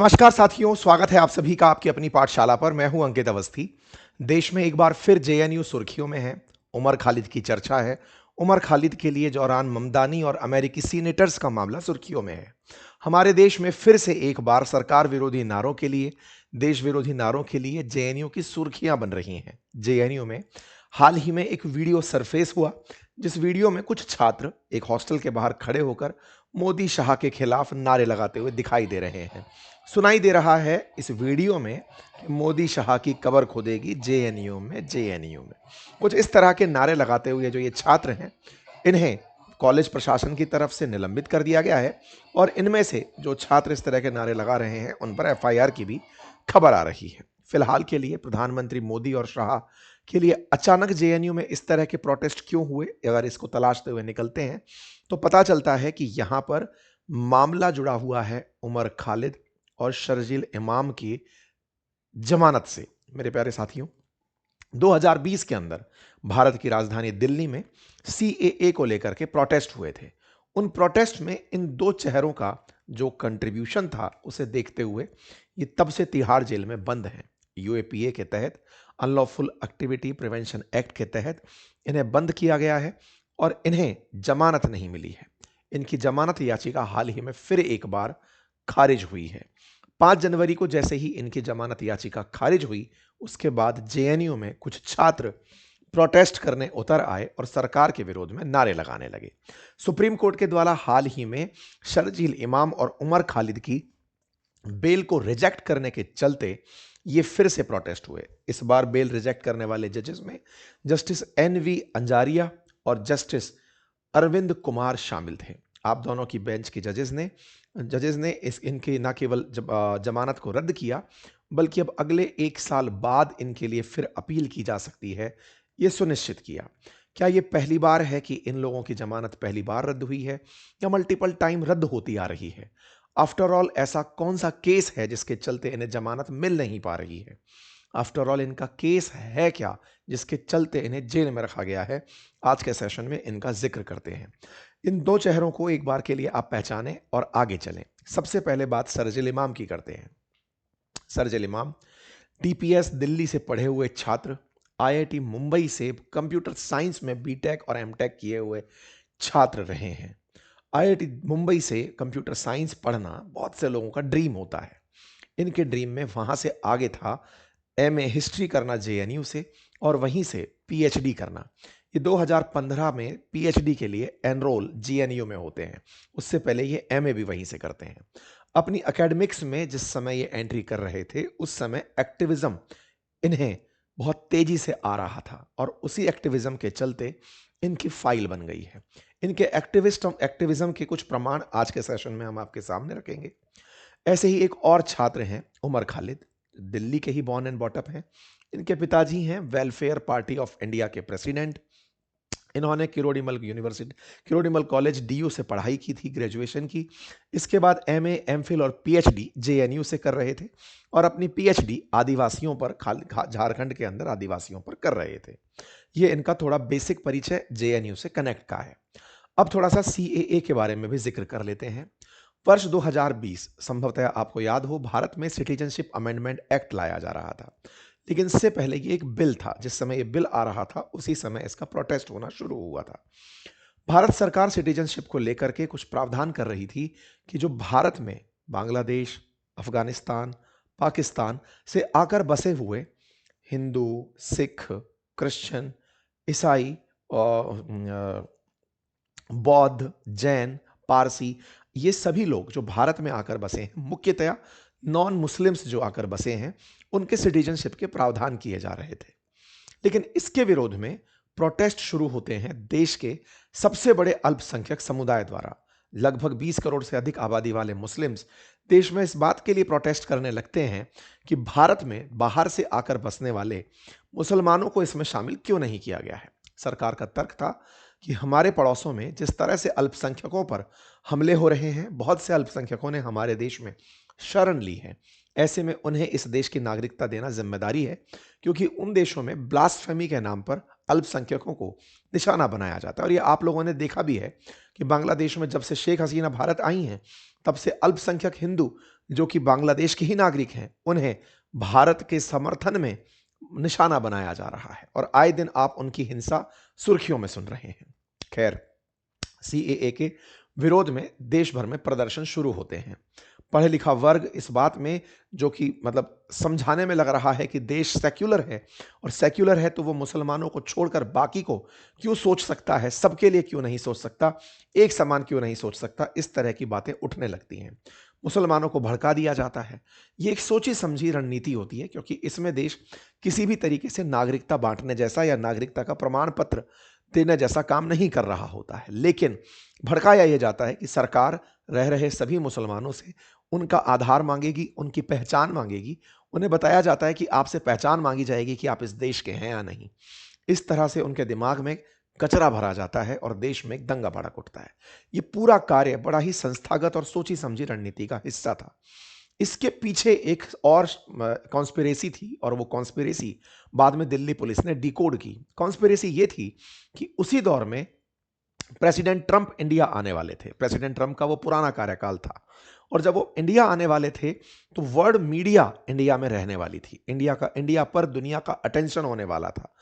नमस्कार साथियों, स्वागत है आप सभी का आपकी अपनी पाठशाला पर। मैं हूं अंकित अवस्थी। देश में एक बार फिर जेएनयू सुर्खियों में है। उमर खालिद की चर्चा है। उमर खालिद के लिए जौरान ममदानी और अमेरिकी सीनेटर्स का मामला सुर्खियों में है। हमारे देश में फिर से एक बार सरकार विरोधी नारों के लिए, देश विरोधी नारों के लिए जेएनयू की सुर्खियां बन रही हैं। जेएनयू में हाल ही में एक वीडियो सरफेस हुआ, जिस वीडियो में कुछ छात्र एक हॉस्टल के बाहर खड़े होकर मोदी शाह के खिलाफ नारे लगाते हुए दिखाई दे रहे हैं। सुनाई दे रहा है इस वीडियो में कि मोदी शाह की कब्र खोदेगी जेएनयू में। जेएनयू में कुछ इस तरह के नारे लगाते हुए जो ये छात्र हैं, इन्हें कॉलेज प्रशासन की तरफ से निलंबित कर दिया गया है और इनमें से जो छात्र इस तरह के नारे लगा रहे हैं उन पर एफआईआर की भी खबर आ रही है। फिलहाल के लिए प्रधानमंत्री मोदी और शाह के लिए अचानक जेएनयू में इस तरह के प्रोटेस्ट क्यों हुए, अगर इसको तलाशते हुए निकलते हैं तो पता चलता है कि यहां पर मामला जुड़ा हुआ है उमर खालिद और शर्जील इमाम की जमानत से। मेरे प्यारे साथियों, 2020 के अंदर भारत की राजधानी दिल्ली में सीएए को लेकर के प्रोटेस्ट हुए थे। उन प्रोटेस्ट में इन दो चेहरों का जो कंट्रीब्यूशन था उसे देखते हुए ये तब से तिहाड़ जेल में बंद हैं। यूएपीए के तहत, अनलॉफुल एक्टिविटी प्रिवेंशन एक्ट के तहत इन्हें बंद किया गया है और इन्हें जमानत नहीं मिली है। इनकी जमानत याचिका हाल ही में फिर एक बार खारिज हुई है। 5 जनवरी को जैसे ही इनकी जमानत याचिका खारिज हुई, उसके बाद जेएनयू में कुछ छात्र प्रोटेस्ट करने उतर आए और सरकार के विरोध में नारे लगाने लगे। सुप्रीम कोर्ट के द्वारा हाल ही में शर्जील इमाम और उमर खालिद की बेल को रिजेक्ट करने के चलते ये फिर से प्रोटेस्ट हुए। इस बार बेल रिजेक्ट करने वाले जजेस में जस्टिस एनवी अंजारिया और जस्टिस अरविंद कुमार शामिल थे। आप दोनों की बेंच के जजेस ने इनकी न केवल जमानत को रद्द किया, बल्कि अब अगले 1 साल बाद इनके लिए फिर अपील की जा सकती है, ये सुनिश्चित किया। क्या ये पहली बार है कि इन लोगों की जमानत पहली बार रद्द हुई है या मल्टीपल टाइम रद्द होती आ रही है? आफ्टर ऑल ऐसा कौन सा केस है जिसके चलते इन्हें जमानत मिल नहीं पा रही है? आफ्टर ऑल इनका केस है क्या जिसके चलते इन्हें जेल में रखा गया है? आज के सेशन में इनका जिक्र करते हैं। इन दो चेहरों को एक बार के लिए आप पहचानें और आगे चलें। सबसे पहले बात शर्जील इमाम की करते हैं। शर्जील इमाम टीपीएस दिल्ली से पढ़े हुए छात्र, आईआईटी मुंबई से कंप्यूटर साइंस में बीटेक और एमटेक किए हुए छात्र रहे हैं। आईआईटी मुंबई से कंप्यूटर साइंस पढ़ना बहुत से लोगों का ड्रीम होता है। इनके ड्रीम में वहां से आगे था एमए हिस्ट्री करना जेएनयू से और वहीं से पीएचडी करना। ये 2015 में पीएचडी के लिए एनरोल जेएनयू में होते हैं। उससे पहले ये एमए भी वहीं से करते हैं। अपनी एकेडमिक्स में जिस समय ये एंट्री कर रहे थे उस समय एक्टिविज्म इन्हें बहुत तेजी से आ रहा था और उसी एक्टिविज्म के चलते इनकी फाइल बन गई है। इनके एक्टिविज्म के कुछ प्रमाण आज के सेशन में हम आपके सामने रखेंगे। ऐसे ही एक और छात्र हैं उमर खालिद, दिल्ली के ही बॉर्न एंड बॉटअप हैं। इनके पिताजी हैं वेलफेयर पार्टी ऑफ इंडिया के प्रेसिडेंट। इन्होंने किरोड़ीमल कॉलेज डीयू से पढ़ाई की थी, ग्रेजुएशन की। इसके बाद एमए, एमफिल और पीएचडी जेएनयू से कर रहे थे और अपनी पीएचडी आदिवासियों पर, झारखंड के अंदर आदिवासियों पर कर रहे थे। ये इनका थोड़ा बेसिक परिचय जेएनयू से कनेक्ट का है। अब थोड़ा सा सीएए के बारे में भी जिक्र कर लेते हैं। वर्ष 2020, संभवतः आपको याद हो, भारत में सिटीजनशिप अमेंडमेंट एक्ट लाया जा रहा था। लेकिन इससे पहले ये एक बिल था। जिस समय ये बिल आ रहा था उसी समय इसका प्रोटेस्ट होना शुरू हुआ था। भारत सरकार सिटीजनशिप को लेकर के कुछ प्रावधान कर रही थी कि जो भारत में बांग्लादेश, अफगानिस्तान, पाकिस्तान से आकर बसे हुए हिंदू, सिख, क्रिश्चियन, ईसाई और बौद्ध, जैन, पारसी, ये सभी लोग जो भारत में आकर बसे हैं, मुख्यतया नॉन मुस्लिम्स जो आकर बसे हैं, उनके सिटीजनशिप के प्रावधान किए जा रहे थे। लेकिन इसके विरोध में प्रोटेस्ट शुरू होते हैं देश के सबसे बड़े अल्पसंख्यक समुदाय द्वारा। लगभग 20 करोड़ से अधिक आबादी वाले मुस्लिम्स देश में इस बात के लिए प्रोटेस्ट करने लगते हैं कि भारत में बाहर से आकर बसने वाले मुसलमानों को इसमें शामिल क्यों नहीं किया गया है। सरकार का तर्क था कि हमारे पड़ोसों में जिस तरह से अल्पसंख्यकों पर हमले हो रहे हैं, बहुत से अल्पसंख्यकों ने हमारे देश में शरण ली है। ऐसे में उन्हें इस देश की नागरिकता देना जिम्मेदारी है, क्योंकि उन देशों में ब्लास्फेमी के नाम पर अल्पसंख्यकों को निशाना बनाया जाता है। और ये आप लोगों ने देखा भी है कि बांग्लादेश में जब से शेख हसीना भारत आई हैं, तब से अल्पसंख्यक हिंदू जो कि बांग्लादेश के ही नागरिक हैं, उन्हें भारत के समर्थन में निशाना बनाया जा रहा है और आए दिन आप उनकी हिंसा सुर्खियों में सुन रहे हैं। खैर, सीएए के विरोध में देश भर में प्रदर्शन शुरू होते हैं। पढ़ा लिखा वर्ग इस बात में, जो कि मतलब समझाने में लग रहा है कि देश सेक्युलर है और सेक्युलर है तो वो मुसलमानों को छोड़कर बाकी को क्यों सोच सकता है, सबके लिए क्यों नहीं सोच सकता, एक समान क्यों नहीं सोच सकता, इस तरह की बातें उठने लगती हैं। मुसलमानों को भड़का दिया जाता है। ये एक सोची समझी रणनीति होती है, क्योंकि इसमें देश किसी भी तरीके से नागरिकता बांटने जैसा या नागरिकता का प्रमाण पत्र देने जैसा काम नहीं कर रहा होता है। लेकिन भड़काया यह जाता है कि सरकार रह रहे सभी मुसलमानों से उनका आधार मांगेगी, उनकी पहचान मांगेगी। उन्हें बताया जाता है कि आपसे पहचान मांगी जाएगी कि आप इस देश के हैं या नहीं। इस तरह से उनके दिमाग में कचरा भरा जाता है और देश में एक दंगा भड़क उठता है। ये पूरा कार्य बड़ा ही संस्थागत और सोची समझी रणनीति का हिस्सा था। इसके पीछे एक और कॉन्स्पिरेसी थी और वो कॉन्स्पिरेसी बाद में दिल्ली पुलिस ने डिकोड की। कॉन्स्पिरेसी ये थी कि उसी दौर में प्रेसिडेंट ट्रंप इंडिया आने वाले थे। प्रेसिडेंट ट्रंप का वो पुराना कार्यकाल था और जब वो इंडिया आने वाले थे तो वर्ल्ड मीडिया इंडिया में रहने वाली थी। इंडिया पर दुनिया का अटेंशन होने वाला था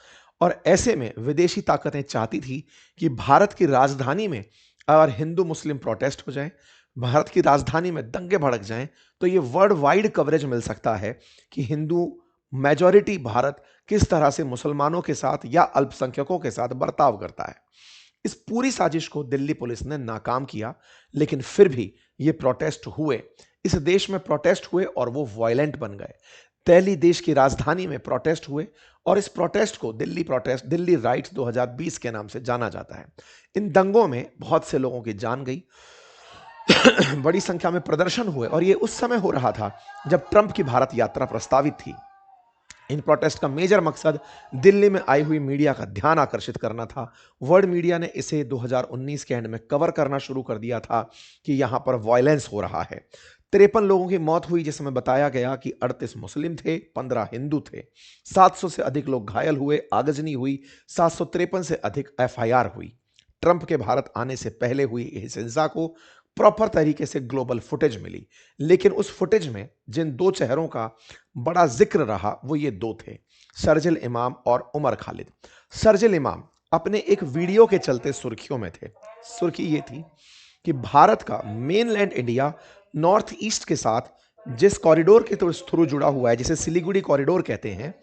और ऐसे में विदेशी ताकतें चाहती थी कि भारत की राजधानी में अगर हिंदू मुस्लिम प्रोटेस्ट हो जाए, भारत की राजधानी में दंगे भड़क जाएं, तो ये वर्ल्ड वाइड कवरेज मिल सकता है कि हिंदू मेजॉरिटी भारत किस तरह से मुसलमानों के साथ या अल्पसंख्यकों के साथ बर्ताव करता है। इस पूरी साजिश को दिल्ली पुलिस ने नाकाम किया, लेकिन फिर भी ये प्रोटेस्ट हुए। इस देश में प्रोटेस्ट हुए और वो वायलेंट बन गए। दिल्ली देश की राजधानी में प्रोटेस्ट हुए और इस प्रोटेस्ट को दिल्ली राइट्स 2020 के नाम से जाना जाता है। इन दंगों में बहुत से लोगों की जान गई, बड़ी संख्या में प्रदर्शन हुए और ये उस समय हो रहा था जब ट्रंप की भारत यात्रा प्रस्तावित थी। इन प्रोटेस्ट का मेजर मकसद दिल्ली में आई हुई मीडिया का ध्यान आकर्षित करना था। वर्ल्ड मीडिया ने इसे 2019 के एंड में कवर करना शुरू कर दिया था कि यहां पर वायलेंस हो रहा है। 53 लोगों की मौत हुई, जिसमें बताया गया कि 38 मुस्लिम थे, 15 हिंदू थे। 700 से अधिक लोग घायल हुए, आगजनी हुई, 753 से अधिक एफआईआर हुई। ट्रंप के भारत आने से पहले हुई इस हिंसा को प्रॉपर तरीके से ग्लोबल फुटेज मिली, लेकिन उस फुटेज में जिन दो चेहरों का बड़ा जिक्र रहा वो ये दो थे, शरजील इमाम और उमर खालिद। शरजील इमाम अपने एक वीडियो के चलते सुर्खियों में थे। सुर्खी ये थी कि भारत का मेनलैंड इंडिया नॉर्थ ईस्ट के साथ जिस कॉरिडोर के थ्रू जुड़ा हुआ है, जिसे सिलीगुड़ी कॉरिडोर कहते हैं,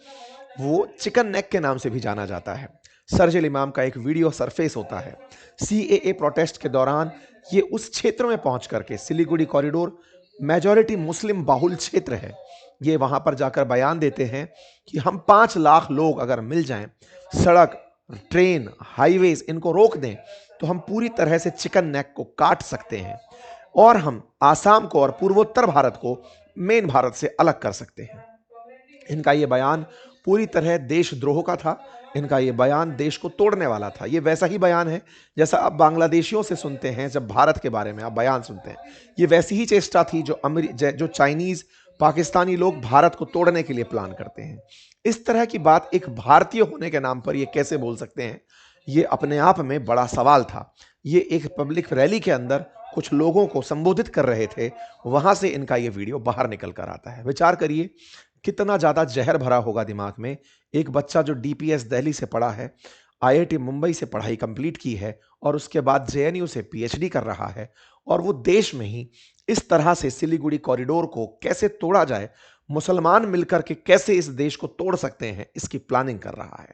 वो चिकन नेक के नाम से भी जाना जाता है। शरजील इमाम का एक वीडियो सरफेस होता है। सीएए प्रोटेस्ट के दौरान ये उस क्षेत्र में पहुंच करके, सिलीगुड़ी कॉरिडोर मेजॉरिटी मुस्लिम बाहुल क्षेत्र है, ये वहां पर जाकर बयान देते हैं कि हम 5 लाख लोग अगर मिल जाएं, सड़क, ट्रेन, हाईवेज इनको रोक दें, तो हम पूरी तरह से चिकन नेक को काट सकते हैं और हम आसाम को और पूर्वोत्तर भारत को मेन भारत से अलग कर सकते हैं। इनका ये बयान पूरी तरह देशद्रोह का था। इनका ये बयान देश को तोड़ने वाला था। ये वैसा ही बयान है जैसा आप बांग्लादेशियों से सुनते हैं जब भारत के बारे में आप बयान सुनते हैं। ये वैसी ही चेष्टा थी जो चाइनीज, पाकिस्तानी लोग भारत को तोड़ने के लिए प्लान करते हैं। इस तरह की बात एक भारतीय होने के नाम पर ये कैसे बोल सकते हैं, ये अपने आप में बड़ा सवाल था। ये एक पब्लिक रैली के अंदर कुछ लोगों को संबोधित कर रहे थे, वहां से इनका ये वीडियो बाहर निकल कर आता है। विचार करिए कितना ज्यादा जहर भरा होगा दिमाग में। एक बच्चा जो डीपीएस दिल्ली से पढ़ा है, आईआईटी मुंबई से पढ़ाई कंप्लीट की है और उसके बाद जेएनयू से पीएचडी कर रहा है, और वो देश में ही इस तरह से सिलीगुड़ी कॉरिडोर को कैसे तोड़ा जाए, मुसलमान मिलकर के कैसे इस देश को तोड़ सकते हैं, इसकी प्लानिंग कर रहा है।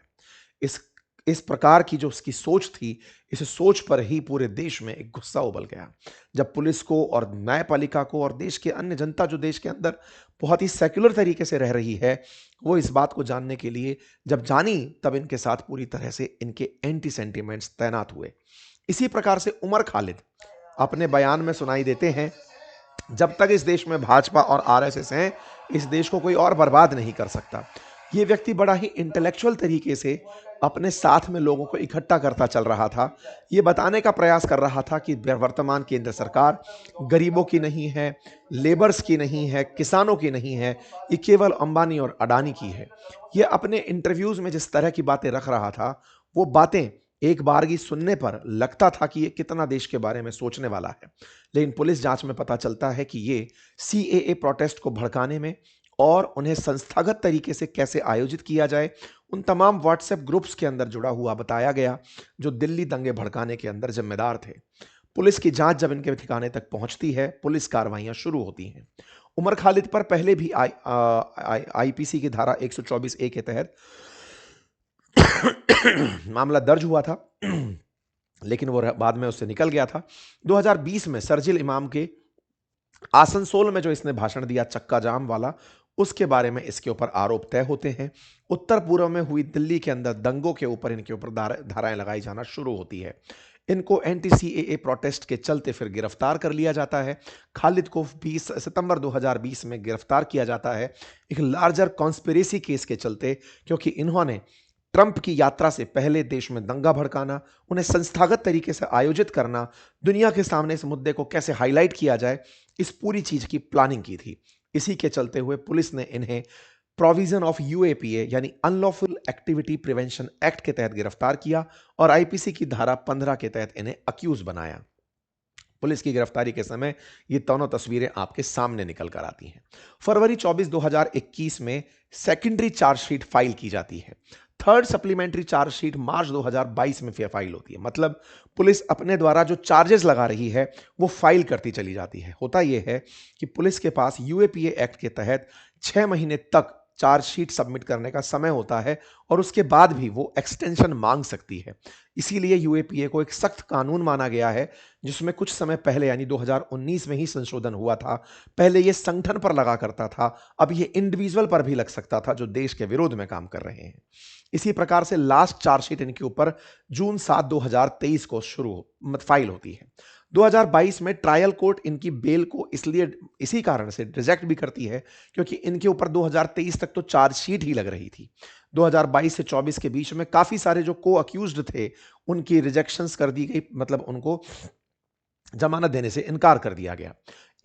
इस प्रकार की जो उसकी सोच थी, इस सोच पर ही पूरे देश में एक गुस्सा उबल गया। जब पुलिस को और न्यायपालिका को और देश के अन्य जनता जो देश के अंदर बहुत ही सेक्युलर तरीके से रह रही है, वो इस बात को जानने के लिए जब जानी, तब इनके साथ पूरी तरह से इनके एंटी सेंटिमेंट्स तैनात हुए। इसी प्रकार से उमर खालिद अपने बयान में सुनाई देते हैं, जब तक इस देश में भाजपा और आरएसएस हैं, इस देश को कोई और बर्बाद नहीं कर सकता। ये व्यक्ति बड़ा ही इंटेलेक्चुअल तरीके से अपने साथ में लोगों को इकट्ठा करता चल रहा था। ये बताने का प्रयास कर रहा था कि वर्तमान केंद्र सरकार गरीबों की नहीं है, लेबर्स की नहीं है, किसानों की नहीं है, ये केवल अंबानी और अडानी की है। ये अपने इंटरव्यूज में जिस तरह की बातें रख रहा था, वो बातें एक बारगी सुनने पर लगता था कि ये कितना देश के बारे में सोचने वाला है, लेकिन पुलिस जांच में पता चलता है कि ये सीएए प्रोटेस्ट को भड़काने में और उन्हें संस्थागत तरीके से कैसे आयोजित किया जाए, उन तमाम व्हाट्सएप ग्रुप्स के अंदर जुड़ा हुआ बताया गया जो दिल्ली दंगे भड़काने के अंदर जिम्मेदार थे। पुलिस की जांच जब इनके ठिकाने तक पहुंचती है, पुलिस कार्रवाइयां शुरू होती हैं। उमर खालिद पर पहले भी आईपीसी की धारा 124 ए के तहत मामला दर्ज हुआ था, लेकिन वो बाद में उससे निकल गया था। 2020 में शर्जिल इमाम के आसनसोल में जो इसने भाषण दिया चक्का जाम वाला, उसके बारे में इसके ऊपर आरोप तय होते हैं। उत्तर पूर्व में हुई दिल्ली के अंदर दंगों के ऊपर इनके ऊपर धाराएं लगाई जाना शुरू होती है। इनको एंटी सीएए प्रोटेस्ट के चलते फिर गिरफ्तार कर लिया जाता है। खालिद को 20 सितंबर 2020 में गिरफ्तार किया जाता है एक लार्जर कॉन्स्पिरेसी केस के चलते, क्योंकि इन्होंने ट्रंप की यात्रा से पहले देश में दंगा भड़काना, उन्हें संस्थागत तरीके से आयोजित करना, दुनिया के सामने इस मुद्दे को कैसे हाईलाइट किया जाए, इस पूरी चीज की प्लानिंग की थी। इसी के चलते हुए पुलिस ने इन्हें प्रोविजन ऑफ यूएपीए यानी अनलॉफुल एक्टिविटी प्रिवेंशन एक्ट के तहत गिरफ्तार किया और आईपीसी की धारा 15 के तहत इन्हें अक्यूज बनाया। पुलिस की गिरफ्तारी के समय ये दोनों तस्वीरें आपके सामने निकल कर आती हैं। फरवरी 24 2021 में सेकेंडरी चार्जशीट फाइल की जाती है। थर्ड सप्लीमेंट्री चार्जशीट मार्च 2022 में फाइल होती है। मतलब पुलिस अपने द्वारा जो चार्जेस लगा रही है वो फाइल करती चली जाती है। होता यह है कि पुलिस के पास यूएपीए एक्ट के तहत 6 महीने तक चार्जशीट सबमिट करने का समय होता है और उसके बाद भी वो एक्सटेंशन मांग सकती है। इसीलिए यूएपीए को एक सख्त कानून माना गया है, जिसमें कुछ समय पहले यानी 2019 में ही संशोधन हुआ था। पहले ये संगठन पर लगा करता था, अब ये इंडिविजुअल पर भी लग सकता था जो देश के विरोध में काम कर रहे हैं। इसी प्रकार से लास्ट चार्जशीट इनके ऊपर जून 7 2023 को फाइल होती है। 2022 में ट्रायल कोर्ट इनकी बेल को इसी कारण से रिजेक्ट भी करती है, क्योंकि इनके ऊपर 2023 तक तो चार्जशीट ही लग रही थी। 2022 से 24 के बीच में काफी सारे जो को अक्यूज्ड थे उनकी रिजेक्शंस कर दी गई, मतलब उनको जमानत देने से इनकार कर दिया गया।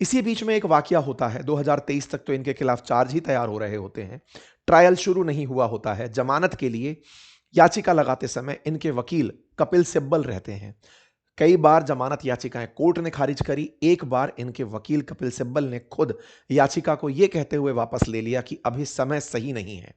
इसी बीच में एक वाकया होता है। 2023 तक तो इनके खिलाफ चार्ज ही तैयार हो रहे होते हैं, ट्रायल शुरू नहीं हुआ होता है। जमानत के लिए याचिका लगाते समय इनके वकील कपिल सिब्बल रहते हैं। कई बार जमानत याचिकाएं कोर्ट ने खारिज करी। एक बार इनके वकील कपिल सिब्बल ने खुद याचिका को यह कहते हुए वापस ले लिया कि अभी समय सही नहीं है।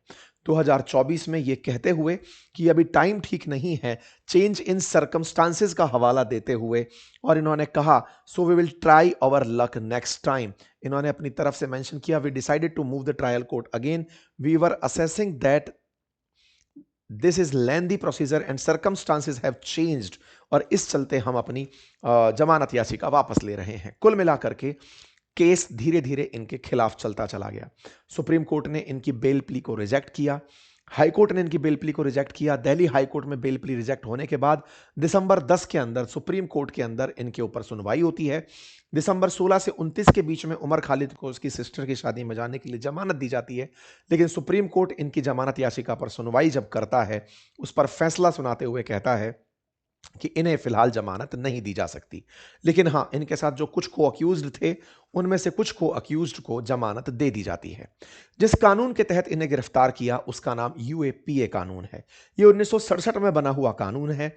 2024 में यह कहते हुए कि अभी टाइम ठीक नहीं है, चेंज इन सर्कमस्टांसेस का हवाला देते हुए, और इन्होंने कहा so we will try our luck next time. इन्होंने अपनी तरफ से मेंशन किया we decided to move the trial court again, we were assessing that this is lengthy procedure and circumstances have changed, और इस चलते हम अपनी जमानत याचिका वापस ले रहे हैं। कुल मिलाकर के केस धीरे धीरे इनके खिलाफ चलता चला गया। सुप्रीम कोर्ट ने इनकी बेल प्ली को रिजेक्ट किया, हाई कोर्ट ने इनकी बेल प्ली को रिजेक्ट किया। दिल्ली हाई कोर्ट में बेल प्ली रिजेक्ट होने के बाद दिसंबर 10 के अंदर सुप्रीम कोर्ट के अंदर इनके ऊपर सुनवाई होती है। दिसंबर 16 से 29 के बीच में उमर खालिद को उसकी सिस्टर की शादी में जाने के लिए जमानत दी जाती है, लेकिन सुप्रीम कोर्ट इनकी जमानत याचिका पर सुनवाई जब करता है, उस पर फैसला सुनाते हुए कहता है कि इन्हें फिलहाल जमानत नहीं दी जा सकती। लेकिन हाँ, इनके साथ जो कुछ को अक्यूज्ड थे उनमें से कुछ को अक्यूज्ड को जमानत दे दी जाती है। जिस कानून के तहत इन्हें गिरफ्तार किया उसका नाम यूएपीए कानून है। ये 1967 में बना हुआ कानून है।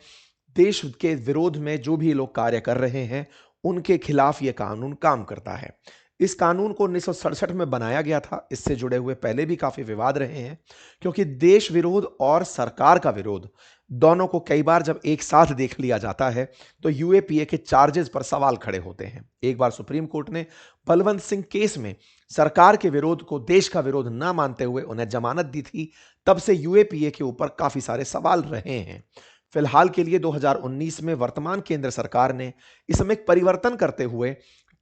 देश के विरोध में जो भी लोग कार्य कर रहे हैं उनके खिलाफ यह कानून काम करता है। इस कानून को 1967 में बनाया गया था। इससे जुड़े हुए पहले भी काफी विवाद रहे हैं, क्योंकि देश विरोध और सरकार का विरोध दोनों को कई बार जब एक साथ देख लिया जाता है तो यूएपीए के चार्जेस पर सवाल खड़े होते हैं। एक बार सुप्रीम कोर्ट ने बलवंत सिंह केस में सरकार के विरोध को देश का विरोध ना मानते हुए उन्हें जमानत दी थी। तब से यूएपीए के ऊपर काफी सारे सवाल रहे हैं। फिलहाल के लिए 2019 में वर्तमान केंद्र सरकार ने इसमें एक परिवर्तन करते हुए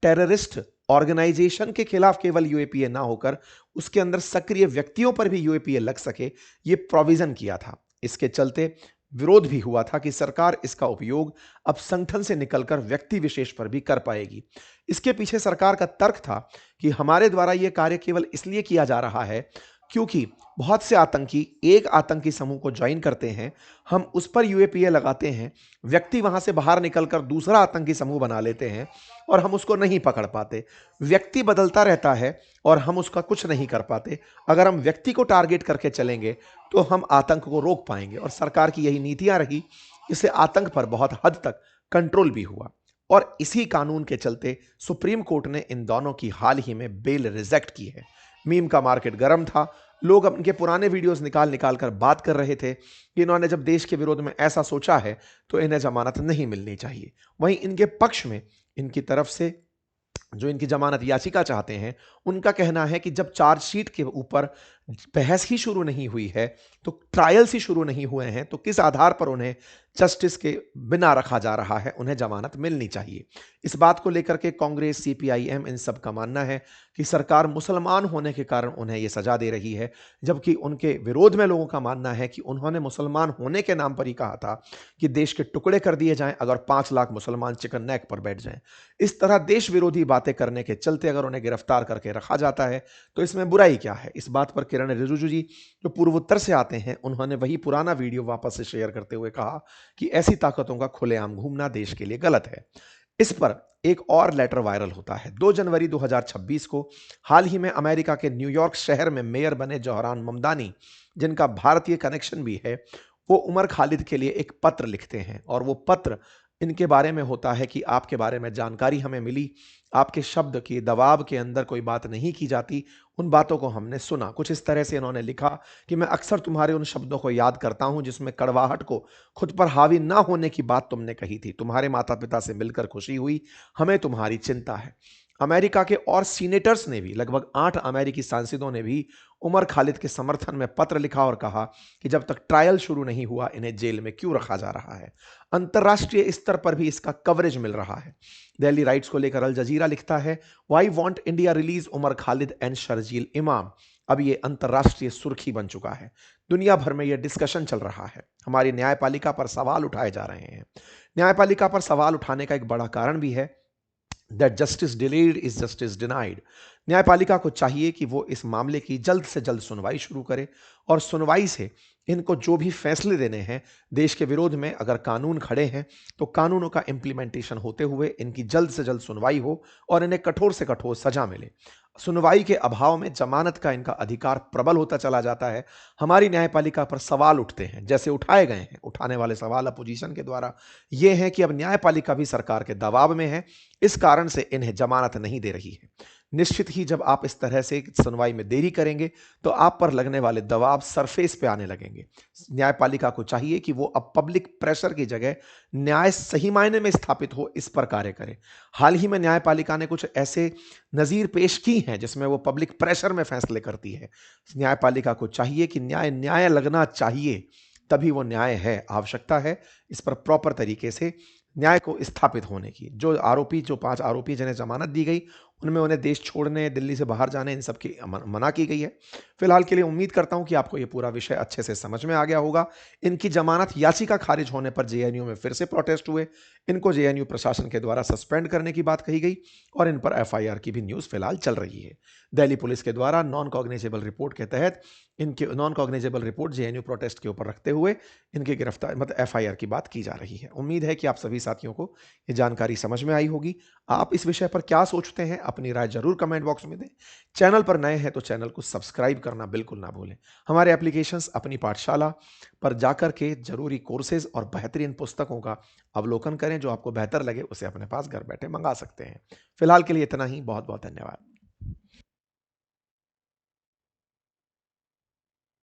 टेररिस्ट ऑर्गेनाइजेशन के खिलाफ केवल यूएपीए ना होकर उसके अंदर सक्रिय व्यक्तियों पर भी यूएपीए लग सके, ये प्रोविजन किया था। इसके चलते विरोध भी हुआ था कि सरकार इसका उपयोग अब संगठन से निकलकर व्यक्ति विशेष पर भी कर पाएगी। इसके पीछे सरकार का तर्क था कि हमारे द्वारा यह कार्य केवल इसलिए किया जा रहा है क्योंकि बहुत से आतंकी एक आतंकी समूह को ज्वाइन करते हैं, हम उस पर यूएपीए लगाते हैं, व्यक्ति वहां से बाहर निकलकर दूसरा आतंकी समूह बना लेते हैं और हम उसको नहीं पकड़ पाते। व्यक्ति बदलता रहता है और हम उसका कुछ नहीं कर पाते। अगर हम व्यक्ति को टारगेट करके चलेंगे तो हम आतंक को रोक पाएंगे, और सरकार की यही नीतियां रही। इससे आतंक पर बहुत हद तक कंट्रोल भी हुआ और इसी कानून के चलते सुप्रीम कोर्ट ने इन दोनों की हाल ही में बेल रिजेक्ट की है। मीम का मार्केट गर्म था, लोग अब इनके पुराने वीडियोस निकाल निकाल कर बात कर रहे थे कि इन्होंने जब देश के विरोध में ऐसा सोचा है तो इन्हें जमानत नहीं मिलनी चाहिए। वहीं इनके पक्ष में इनकी तरफ से जो इनकी जमानत याचिका चाहते हैं, उनका कहना है कि जब चार्जशीट के ऊपर बहस ही शुरू नहीं हुई है, तो ट्रायल्स ही शुरू नहीं हुए हैं, तो किस आधार पर उन्हें जस्टिस के बिना रखा जा रहा है, उन्हें जमानत मिलनी चाहिए। इस बात को लेकर के कांग्रेस, सीपीआईएम इन सब का मानना है कि सरकार मुसलमान होने के कारण उन्हें यह सजा दे रही है, जबकि उनके विरोध में लोगों का मानना है कि उन्होंने मुसलमान होने के नाम पर ही कहा था कि देश के टुकड़े कर दिए जाएं अगर 5 लाख मुसलमान चिकन नेक पर बैठ जाएं। इस तरह देश विरोधी बातें करने के चलते अगर उन्हें गिरफ्तार करके रखा जाता है तो इसमें बुराई क्या है। इस बात पर किरण रिजिजू जी जो पूर्वोत्तर से आते हैं, उन्होंने वही पुराना वीडियो वापस से शेयर करते हुए कहा कि ऐसी ताकतों का खुलेआम घूमना देश के लिए गलत है। इस पर एक और लेटर वायरल होता है। 2 जनवरी 2026 को हाल ही में अमेरिका के न्यूयॉर्क शहर में मेयर बने जोहरान ममदानी, जिनका भारतीय कनेक्शन भी है, वो उमर खालिद के लिए एक पत्र लिखते हैं और वो पत्र इनके बारे में होता है कि आपके बारे में जानकारी हमें मिली, आपके शब्द के दबाव के अंदर कोई बात नहीं की जाती, उन बातों को हमने सुना। कुछ इस तरह से इन्होंने लिखा कि मैं अक्सर तुम्हारे उन शब्दों को याद करता हूं जिसमें कड़वाहट को खुद पर हावी ना होने की बात तुमने कही थी। तुम्हारे माता पिता से मिलकर खुशी हुई, हमें तुम्हारी चिंता है। अमेरिका के और सीनेटर्स ने भी, लगभग 8 अमेरिकी सांसदों ने भी उमर खालिद के समर्थन में पत्र लिखा और कहा कि जब तक ट्रायल शुरू नहीं हुआ इन्हें जेल में क्यों रखा जा रहा है। अंतर्राष्ट्रीय स्तर पर भी इसका कवरेज मिल रहा है। दिल्ली राइट्स को लेकर अल जजीरा लिखता है, why want India release Umar Khalid and Sharjeel Imam. अब ये अंतर्राष्ट्रीय सुर्खी बन चुका है, दुनिया भर में यह डिस्कशन चल रहा है। हमारी न्यायपालिका पर सवाल उठाए जा रहे हैं। न्यायपालिका पर सवाल उठाने का एक बड़ा कारण भी है that justice delayed is justice denied. न्यायपालिका को चाहिए कि वो इस मामले की जल्द से जल्द सुनवाई शुरू करे और सुनवाई से इनको जो भी फैसले देने हैं, देश के विरोध में अगर कानून खड़े हैं तो कानूनों का इम्प्लीमेंटेशन होते हुए इनकी जल्द से जल्द सुनवाई हो और इन्हें कठोर से कठोर सजा मिले। सुनवाई के अभाव में जमानत का इनका अधिकार प्रबल होता चला जाता है। हमारी न्यायपालिका पर सवाल उठते हैं, जैसे उठाए गए हैं। उठाने वाले सवाल अपोजिशन के द्वारा ये हैं कि अब न्यायपालिका भी सरकार के दबाव में है, इस कारण से इन्हें जमानत नहीं दे रही है। निश्चित ही जब आप इस तरह से सुनवाई में देरी करेंगे तो आप पर लगने वाले दबाव सरफेस पे आने लगेंगे। न्यायपालिका को चाहिए कि वो अब पब्लिक प्रेशर की जगह न्याय सही मायने में स्थापित हो, इस पर कार्य करे। हाल ही में न्यायपालिका ने कुछ ऐसे नज़ीर पेश की हैं जिसमें वो पब्लिक प्रेशर में फैसले करती है। न्यायपालिका को चाहिए कि न्याय न्याय लगना चाहिए, तभी वो न्याय है। आवश्यकता है इस पर प्रॉपर तरीके से न्याय को स्थापित होने की। जो 5 आरोपी जिन्हें जमानत दी गई, उनमें उन्हें देश छोड़ने, दिल्ली से बाहर जाने, इन सब की मना की गई है। फिलहाल के लिए उम्मीद करता हूं कि आपको ये पूरा विषय अच्छे से समझ में आ गया होगा। इनकी जमानत याचिका खारिज होने पर जेएनयू में फिर से प्रोटेस्ट हुए। इनको जेएनयू प्रशासन के द्वारा सस्पेंड करने की बात कही गई और इन पर एफआईआर की भी न्यूज़ फिलहाल चल रही है। दिल्ली पुलिस के द्वारा नॉन कॉग्निजेबल रिपोर्ट के तहत इनके non cognizable report JNU protest के ऊपर रखते हुए इनकी गिरफ्तार मतलब एफआईआर की बात की जा रही है। उम्मीद है कि आप सभी साथियों को ये जानकारी समझ में आई होगी। आप इस विषय पर क्या सोचते हैं, अपनी राय जरूर कमेंट बॉक्स में दें। चैनल पर नए हैं तो चैनल को सब्सक्राइब करना बिल्कुल ना भूलें। हमारे एप्लीकेशंस अपनी पाठशाला पर जाकर के जरूरी कोर्सेज और बेहतरीन पुस्तकों का अवलोकन करें। जो आपको बेहतर लगे उसे अपने पास घर बैठे मंगा सकते हैं। फिलहाल के लिए इतना ही। बहुत बहुत धन्यवाद।